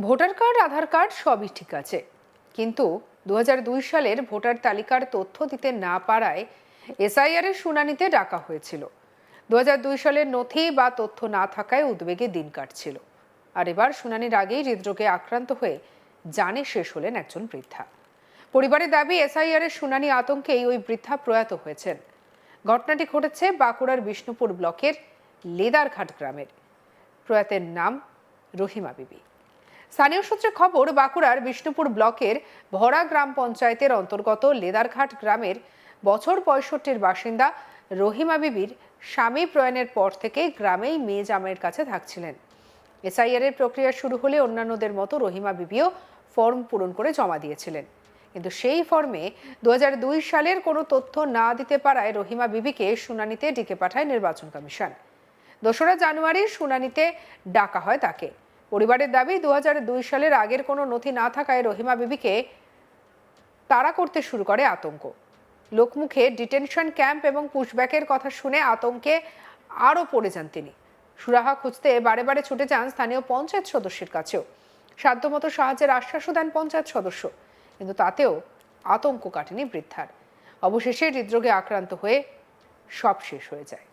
Voter card, আধার card সবই ঠিক আছে, কিন্তু 2002 সালের ভোটার তালিকার তথ্য দিতে না পারায় এসআইআর এর শুনানিতে ডাকা হয়েছিল। 2002 সালের নথি বা তথ্য না থাকায় উদ্বেগে দিন কাটছিল। আর এবার শুনানির আগেই হৃদরোগে আক্রান্ত হয়ে জানে শেষ হলেন একজন বৃদ্ধা। পরিবারের দাবি, এসআইআর এর শুনানি আতঙ্কেই ওই বৃদ্ধা প্রয়াত হয়েছেন। ঘটনাটি ঘটেছে বাঁকুড়ার বিষ্ণুপুর ব্লকের লেদারঘাট গ্রামের। প্রয়াতের নাম রহিমা বিবি। স্থানীয় সূত্রে খবর, বাঁকুড়ার বিষ্ণুপুর ব্লকের ভরা গ্রাম পঞ্চায়েতের অন্তর্গত লেদারঘাট গ্রামের বছর 65-র বাসিন্দা রহিমা বিবির স্বামী প্রয়াণের পর থেকে গ্রামেই মেয়ে জামাইয়ের কাছে থাকছিলেন। এসআইআর এর প্রক্রিয়া শুরু হলে অন্যান্যদের মতো রহিমা বিবিও ফর্ম পূরণ করে জমা দিয়েছিলেন, কিন্তু সেই ফর্মে 2002 সালের কোনো তথ্য না দিতে পারায় রহিমা বিবিকে শুনানিতে ডেকে পাঠায় নির্বাচন কমিশন। 2রা জানুয়ারি শুনানিতে ডাকা হয় তাকে। পরিবারের দাবি, 2002 সালের আগের কোনো নথি না থাকায় রহিমা বিবিকে তাড়া করতে শুরু করে আতঙ্ক। লোকমুখে ডিটেনশন ক্যাম্প এবং পুশব্যাকের কথা শুনে আতঙ্কে আরও পড়ে যান তিনি। সুরাহা খুঁজতে বারে বারে ছুটে যান স্থানীয় পঞ্চায়েত সদস্যের কাছেও। সাধ্যমতো সাহায্যের আশ্বাসও দেন পঞ্চায়েত সদস্য, কিন্তু তাতেও আতঙ্ক কাটেনি বৃদ্ধার। অবশেষে হৃদরোগে আক্রান্ত হয়ে সব শেষ হয়ে যায়।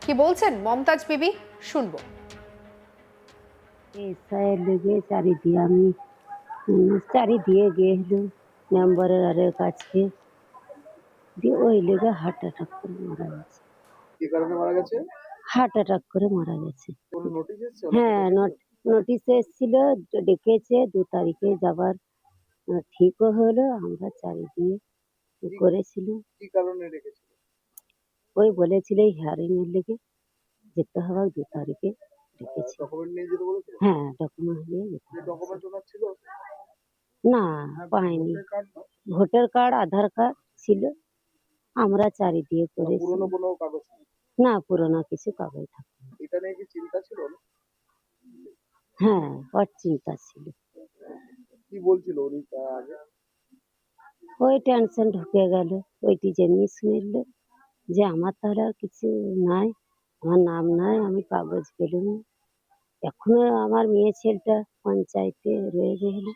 কি বলছেন মমতাজ বিবি, শুনবো। লেগে চারিদিকে আমি চারিদিকে গেল মেম্বারের কাছে দিয়ে ওই লেগে হার্ট অ্যাটাক করে মারা গেছে। কি কারণে মারা গেছে? হার্ট অ্যাটাক করে মারা গেছে। কোনো নোটিশ এসেছে? হ্যাঁ, নোটিশ এসেছিল, ডেকেছে 2 তারিখে যাবার। ঠিকও হলো, আমরা চারিদিকে করেছিল। কি কারণে রেখেছিল? ওই বলেছিল হিয়ারিং এর লেগে যেতে হবে 2 তারিখে ডেকেছে। ডকুমেন্ট নিয়ে যেতে বলেছিল? হ্যাঁ, ডকুমেন্ট নিয়ে যেতে হবে। ডকুমেন্ট ওনার ছিল না, পাইনি। ভোটার কার্ড, আধার কার্ড ছিল। আমরা চারিদিকে করেছি। পুরনো কোনো কাগজ নেই? না, পুরনো কিছু কাগজ থাকে। এটা নিয়ে কি চিন্তা ছিল? হ্যাঁ, ওর চিন্তা ছিল। কি বলছিল উনি আগে? ওই টেনশন ঢুকে গেল, ওইটি যেমনি শুনল যে আমার তাহলে আর কিছু নাই, আমার নাম নাই, আমি কাগজ পেলাম। এখনো আমার মেয়ে ছেলেটা পঞ্চায়েতে রয়ে গেল,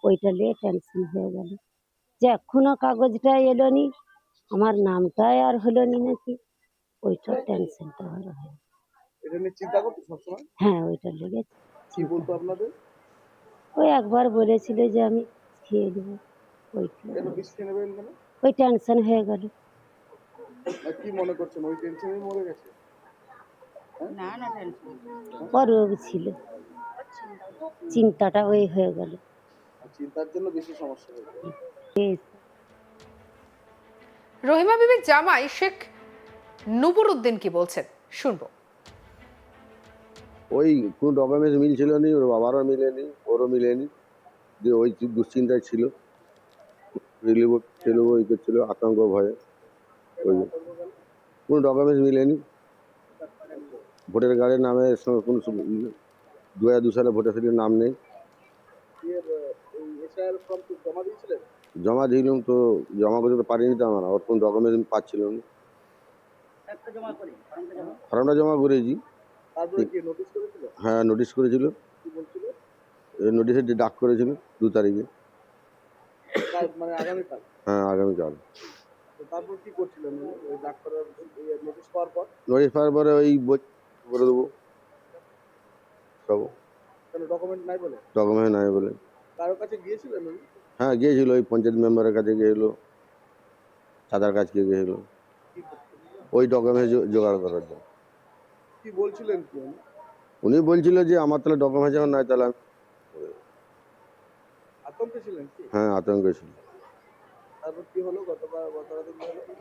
ওইটা নিয়ে টেনশন হয়ে গেল যে এখনো কাগজটা এলো নি, আমার নামটাই আর হলো নি নাকি, ওইটা টেনশনটা আর হয়। এটা নিয়ে চিন্তা করতো সবসময়? হ্যাঁ, ওইটা লেগে কি বলতো আপনাদের? ওই একবার বলেছিল যে আমি খেয়ে দেবো, কেন বিষ খেয়ে নেবেন কেন? ওই টেনশন হয়ে গেল। কি মনে করছেন ওই টেনশনেই মরে গেছে? না না, ওর রোগ ছিল, চিন্তাটা ওই হয়ে গেল। চিন্তার জন্য বেশি সমস্যা হয়েছে। রহিমা বিবির জামাই শেখ নুপুর উদ্দিন কি বলছেন, শুনবো। ওই কোনো ডকুমেন্টস মিলছিল নি, ওর বাবারও মিলেনি, ওরও মিলেনি, যে ওই দুশ্চিন্তায় ছিল, ছিল, ওই করছিল আতঙ্ক ভয়ে। ওই কোনো ডকুমেন্টস মিলেনি, ভোটার কার্ডের নামের সঙ্গে কোনো 2002 সালে ভোটার সার্টিফিকেটের নাম নেই। জমা দিলাম, তো জমা করতে তো পারিনি, তো আমরা ওর কোনো ডকুমেন্টস পাচ্ছিল না। ফর্মটা জমা করেছি। হ্যাঁ, নোটিশ করেছিল, নোটিশের যে ডাক করেছিল 2 তারিখে। মানে আগামীকাল? হ্যাঁ, আগামীকাল। তারপর কি করছিলেন নোটিশ পাওয়ার পর? নোটিশ পাওয়ার পরে ওই করে দেবো সব। ডকুমেন্ট নাই বলে? ডকুমেন্ট নাই বলে। কারোর কাছে গিয়েছিলেন? হ্যাঁ, গিয়েছিল, ওই পঞ্চায়েত মেম্বারের কাছে গিয়েছিল, সাদার কাছে গিয়েছিল ওই ডকুমেন্ট জোগাড় করার জন্য। কি বলছিলেন কি উনি বলছিল যে আমার তাহলে ডকুমেন্ট যখন নাই তাহলে আতঙ্কে ছিলেন কি? হ্যাঁ, আতঙ্কে ছিল। তারপর কি হলো? গতকাল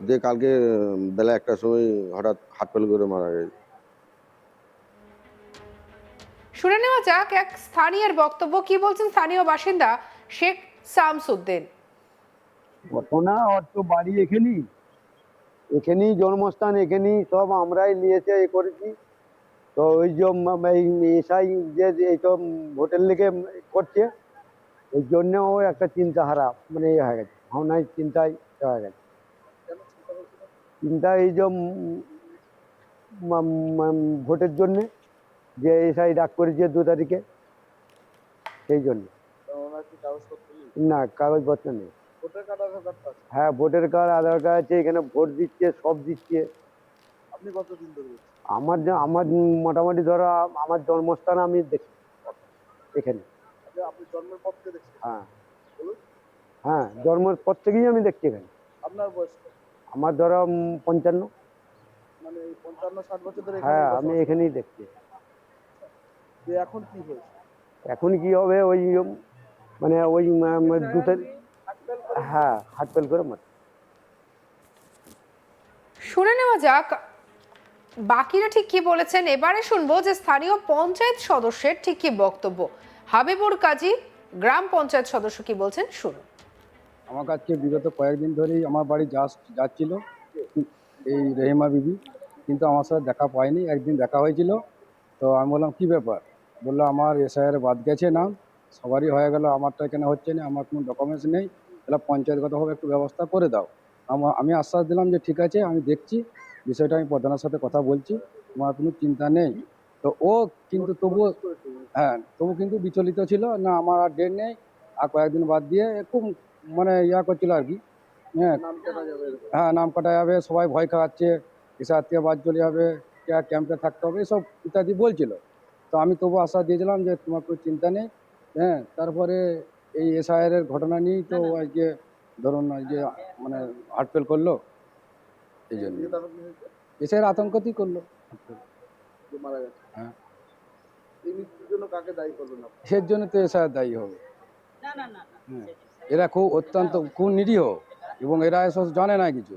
যে কালকে বেলা 1টার সময় হঠাৎ হার্ট ফেল করে মারা গেছে। শুনে নেওয়া যাক এক স্থানীয়ের বক্তব্য। কি বলছেন স্থানীয় বাসিন্দা শেখ শামসুদ্দিন। ঘটনা, ওর তো বাড়ি এখানেই জন্মস্থান, এখানেই সব আমরাই নিয়েছে এ করেছি। তো ওই যে এসআই যে এইসব ভোটের লেগে করছে, ওই জন্য ও একটা চিন্তাহারা, মানে হয়ে গেছে, ভাবনায় চিন্তায় হয়ে গেছে। চিন্তা এই যে ভোটের জন্যে, যে এসআই ডাক করেছে 2 তারিখে, সেই জন্য। তো ওনার কি কাগজপত্র নেই? না, কাগজপত্র নেই। ভোটার কার্ড আধার কার্ড আছে? হ্যাঁ, ভোটার কার্ড, আধার কার্ড আছে, এখানে ভোট দিচ্ছে, সব দিচ্ছে। আপনি কতদিন ধরে দেখছেন? আমার মোটামুটি ধরো আমার জন্মস্থান আমি দেখি এখানে। আচ্ছা, আপনি জন্মের পর থেকে দেখছেন? হ্যাঁ বলুন। হ্যাঁ, জন্মের পর থেকেই আমি দেখছি এখানে। আপনার বয়স কত? আমার ধরো 55। মানে এই 55-60 বছর ধরে এখানে হ্যাঁ, বসবাস আমি করেন? এখানেই দেখছি। যে এখন কি হয়েছে? এখন কি হবে, ওই মানে ওই 2 তারিখ, হাটবেল করে হ্যাঁ, হাটপেল করে মার। শুনে নেওয়া যাক বাকিরা ঠিক কি বলেছেন। এবারে শুনবো যে স্থানীয় পঞ্চায়েত সদস্যের ঠিক কি বক্তব্য। হাবিবুর কাজী গ্রাম পঞ্চায়েত সদস্য কি বলছেন শুনুন। আমার কাছে বিগত কয়েকদিন ধরেই আমার বাড়ি যাচ্ছিল এই রহিমা বিবি, কিন্তু আমার সাথে দেখা পাইনি। একদিন দেখা হয়েছিল, তো আমি বললাম কী ব্যাপার, বললো আমার এসআইআর বাদ গেছে নাম, সবারই হয়ে গেল, আমারটা এখানে হচ্ছে না, আমার কোনো ডকুমেন্টস নেই, তাহলে পঞ্চায়েতগতভাবে একটু ব্যবস্থা করে দাও। আমি আশ্বাস দিলাম যে ঠিক আছে, আমি দেখছি, বিষয়টা আমি প্রধানের সাথে কথা বলছি, তোমার কোনো চিন্তা নেই। তো ও কিন্তু তবুও, হ্যাঁ, তবু কিন্তু বিচলিত ছিল, না আমার আর ডেট নেই, আর কয়েকদিন বাদ দিয়ে খুব মানে করছিল আর কি। হ্যাঁ, নাম কাটা যাবে এরকম। হ্যাঁ, নাম কাটা যাবে, সবাই ভয় খাওয়াচ্ছে, এসআর থেকে বাদ চলে যাবে, ক্যাম্পে থাকতে হবে, এসব ইত্যাদি বলছিল। তো আমি তবু আশ্বাস দিয়েছিলাম যে তোমার কোনো চিন্তা নেই। হ্যাঁ, তারপরে এই এসআইআর ঘটনা নিয়েই তো আজকে ধরুন আজকে মানে হার্টফেল করলো, এই জন্য দিয়ে তারপর কি হয়েছে? এসআইআর আতঙ্কতেই করলো heartfail। যে মারা গেছে। হ্যাঁ, এই মৃত্যুর জন্য কাকে দায়ী করবেন আপনি? সের জন্য তো এসআইআর দায়ী হবে। হ্যাঁ, এরা খুব অত্যন্ত খুব নিরীহ, এবং এরা এসব জানে না কিছু।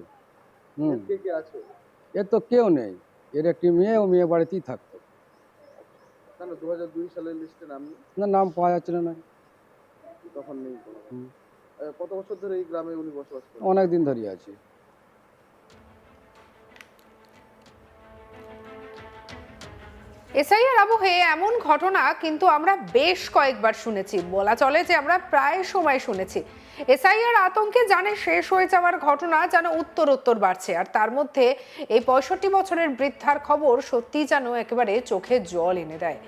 হুম, কে কে আছে? এর তো কেউ নেই, এর একটি মেয়ে, ও মেয়ে বাড়িতেই থাকতো। কেন 2002 সালের লিস্টে নাম নেই? না, নাম পাওয়া যাচ্ছিল না, তখন নেই কোনো। হুম। কত বছর ধরে এই গ্রামে উনি বসবাস করেন? অনেক দিন ধরে আছে। এসআইআর আবহে এমন ঘটনা কিন্তু আমরা বেশ কয়েকবার শুনেছি, বলা চলে যে আমরা প্রায় সময় শুনেছি। এসআইআর আতঙ্কে জানে শেষ হয়ে যাওয়ার ঘটনা যেন উত্তর বাড়ছে, আর তার মধ্যে এই 65 বছরের বৃদ্ধার খবর সত্যিই যেন একেবারে চোখে জল এনে দেয়।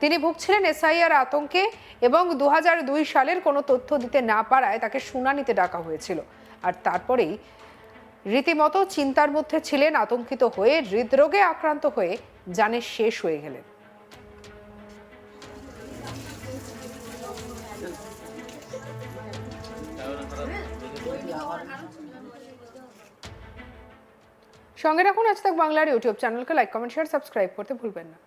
তিনি ভুগছিলেন এসআইআর আতঙ্কে, এবং 2002 সালের কোনো তথ্য দিতে না পারায় তাকে শুনানিতে ডাকা হয়েছিল। আর তারপরেই রীতিমতো চিন্তার মধ্যে ছিলেন, আতঙ্কিত হয়ে হৃদরোগে আক্রান্ত হয়ে জানে শেষ হয়ে গেলেন। সঙ্গে রাখুন আজ তাক বাংলার ইউটিউব চ্যানেলকে লাইক, কমেন্ট, শেয়ার, সাবস্ক্রাইব করতে ভুলবেন না।